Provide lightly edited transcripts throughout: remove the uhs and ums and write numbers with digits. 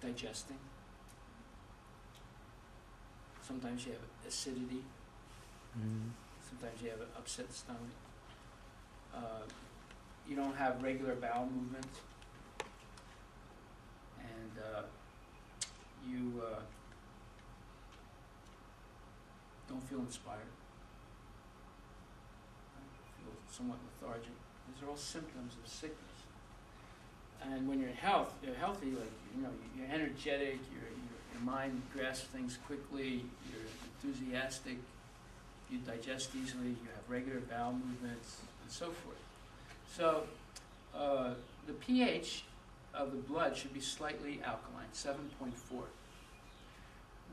digesting. Sometimes you have acidity. Sometimes you have an upset stomach. You don't have regular bowel movements. And you don't feel inspired. Feel somewhat lethargic. These are all symptoms of sickness. And when you're healthy, like, you know, you're energetic, your mind grasps things quickly, you're enthusiastic, you digest easily, you have regular bowel movements, and so forth. So the pH of the blood should be slightly alkaline, 7.4.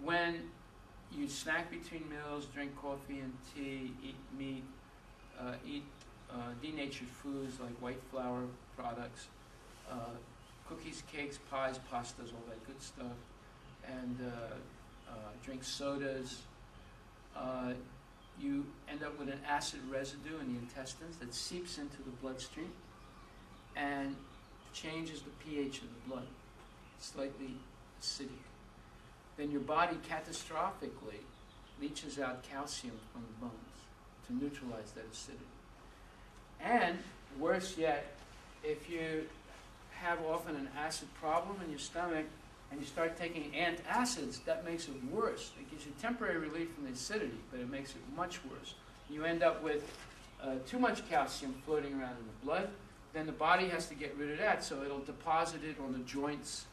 When you snack between meals, drink coffee and tea, eat meat, eat denatured foods like white flour products, cookies, cakes, pies, pastas, all that good stuff, and drink sodas, you end up with an acid residue in the intestines that seeps into the bloodstream and changes the pH of the blood, slightly acidic. Then your body catastrophically leaches out calcium from the bones to neutralize that acidity. And worse yet, if you have often an acid problem in your stomach and you start taking antacids, that makes it worse. It gives you temporary relief from the acidity, but it makes it much worse. You end up with too much calcium floating around in the blood. Then the body has to get rid of that, so it'll deposit it on the joints,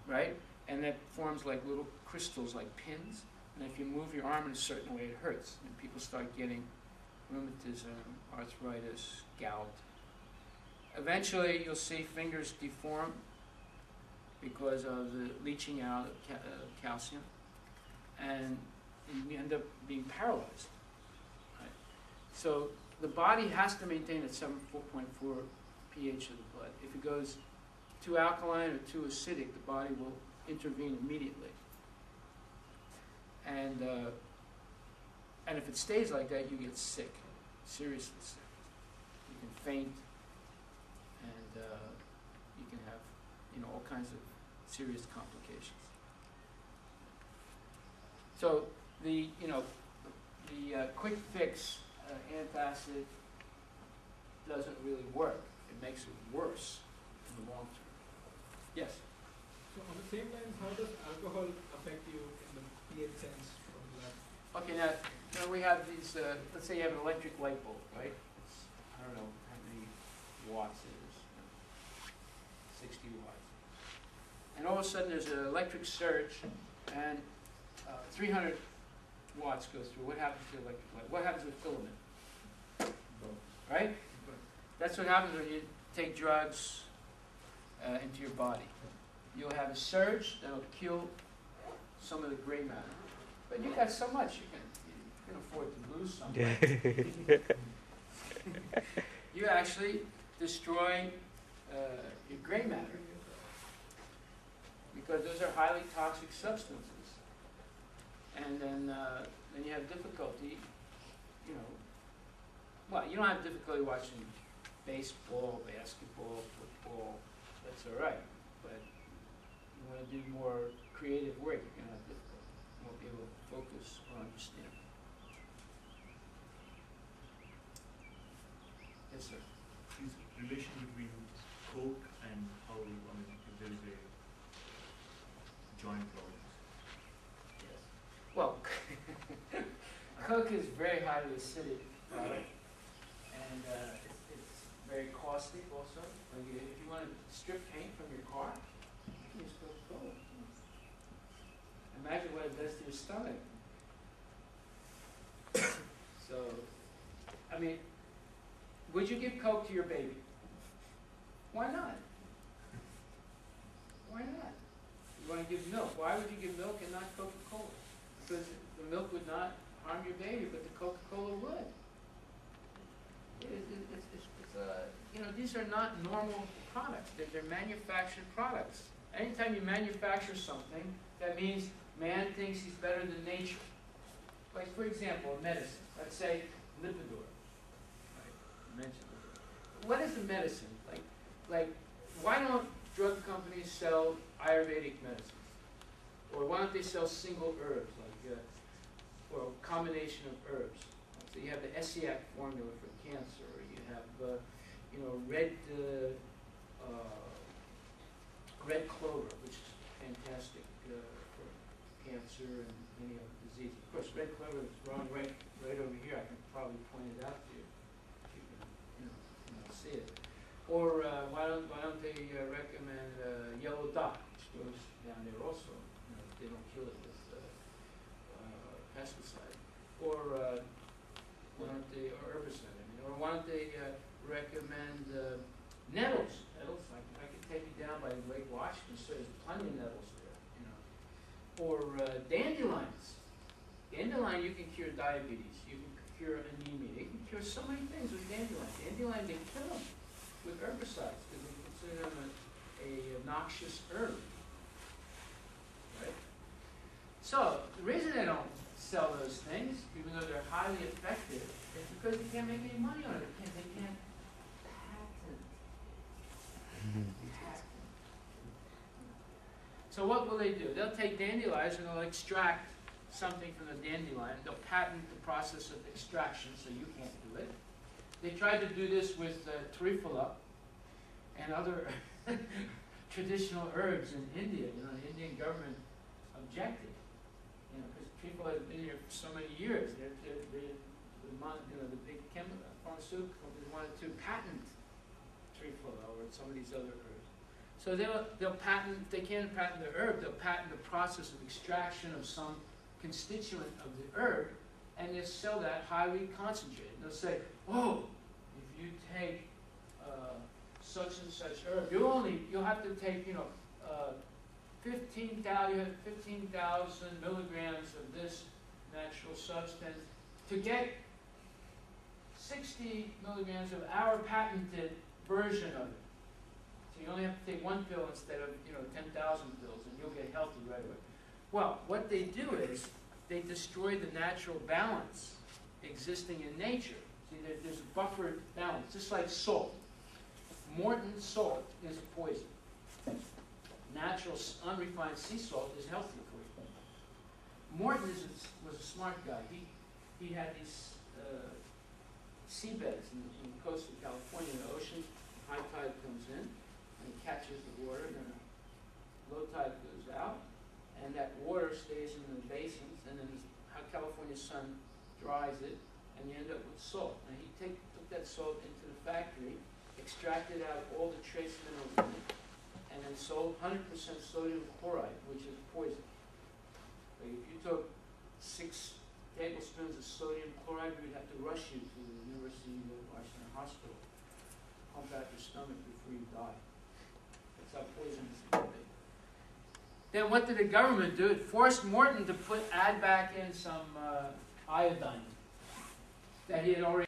right? And that forms like little crystals, like pins. And if you move your arm in a certain way, it hurts. And people start getting rheumatism, arthritis, gout. Eventually, you'll see fingers deform because of the leaching out of calcium, and you end up being paralyzed. Right? So the body has to maintain at 7.4 pH of the blood. If it goes too alkaline or too acidic, the body will intervene immediately. And if it stays like that, you get sick, seriously sick. You can faint, and you can have, you know, all kinds of serious complications. So the quick fix antacid doesn't really work. It makes it worse in the long term. Yes. So on the same lines, how does alcohol affect you in the pH sense from that? Okay, now we have these, let's say you have an electric light bulb, right? It's, I don't know how many watts it is, 60 watts. And all of a sudden there's an electric surge and 300 watts goes through. What happens to the electric light? What happens with filament? Right? That's what happens when you take drugs into your body. You'll have a surge that'll kill some of the gray matter. But you got so much, you can afford to lose some. You're actually destroying your gray matter, because those are highly toxic substances. And then you have difficulty, you know, well, you don't have difficulty watching baseball, basketball, football, that's all right. But you want to do more creative work, you're going to have difficulty. You won't be able to focus or understand. Yes, sir. Is relation between Coke and how, I mean, if there is a joint problem? Yes. Well, Coke is very highly acidic product, and it's very costly also. Like if you want to strip paint from your car, you use Coca-Cola. Imagine what it does to your stomach. So, I mean, would you give Coke to your baby? Why not? Why not? You want to give milk. Why would you give milk and not Coca-Cola? Because the milk would not harm your baby, but the Coca-Cola would. You know, these are not normal products. They're manufactured products. Anytime you manufacture something, that means man thinks he's better than nature. Like, for example, a medicine. Let's say Lipitor. Right? Mention it. What is the medicine? Like, why don't drug companies sell Ayurvedic medicines? Or why don't they sell single herbs, like, or a combination of herbs? So you have the ESSIAC formula for cancer, or you have, red clover, which is fantastic for cancer and many other diseases. Of course, red clover is growing right over here. I can probably point it out to you if you can, see it. Or why don't they recommend yellow dock, which grows down there also? They don't kill it with pesticide. Or why don't they, or herbicide? Or why don't they recommend nettles? Nettles, I can take you down by Lake Washington, so there's plenty of nettles there. Or dandelions. Dandelion, you can cure diabetes. You can cure anemia. You can cure so many things with dandelion. Dandelion, they kill them with herbicides because they consider them a noxious herb. Right? So the reason they don't sell those things, even though they're highly effective, is because they can't make any money on it. They can't patent. So what will they do? They'll take dandelions and they'll extract something from the dandelion. They'll patent the process of extraction, so you can't do it. They tried to do this with trifala and other traditional herbs in India. The Indian government objected, because trifala has been here for so many years. The big pharmaceutical companies wanted to patent trifala or some of these other herbs. So they'll patent. If they can't patent the herb, they'll patent the process of extraction of some constituent of the herb, and they'll sell that highly concentrated. They'll say, oh, if you take such and such herb, you'll have to take 15,000 milligrams of this natural substance to get 60 milligrams of our patented version of it. So you only have to take one pill instead of 10,000 pills, and you'll get healthy right away. Well, what they do is they destroy the natural balance existing in nature. See, there's a buffered balance, just like salt. Morton salt is a poison. Natural unrefined sea salt is healthy for you. Morton was a smart guy. He had these seabeds in the coast of California, in the ocean. High tide comes in, and it catches the water, and then low tide goes out, and that water stays in the basins, and then California sun dries it, and you end up with salt. And he took that salt into the factory, extracted out all the trace minerals in it, and then sold 100% sodium chloride, which is poison. Like if you took 6 tablespoons of sodium chloride, we would have to rush you to the University of Washington Hospital, pump out your stomach before you die. That's how poisonous it can be. Then what did the government do? It forced Morton to add back in some iodine that he had already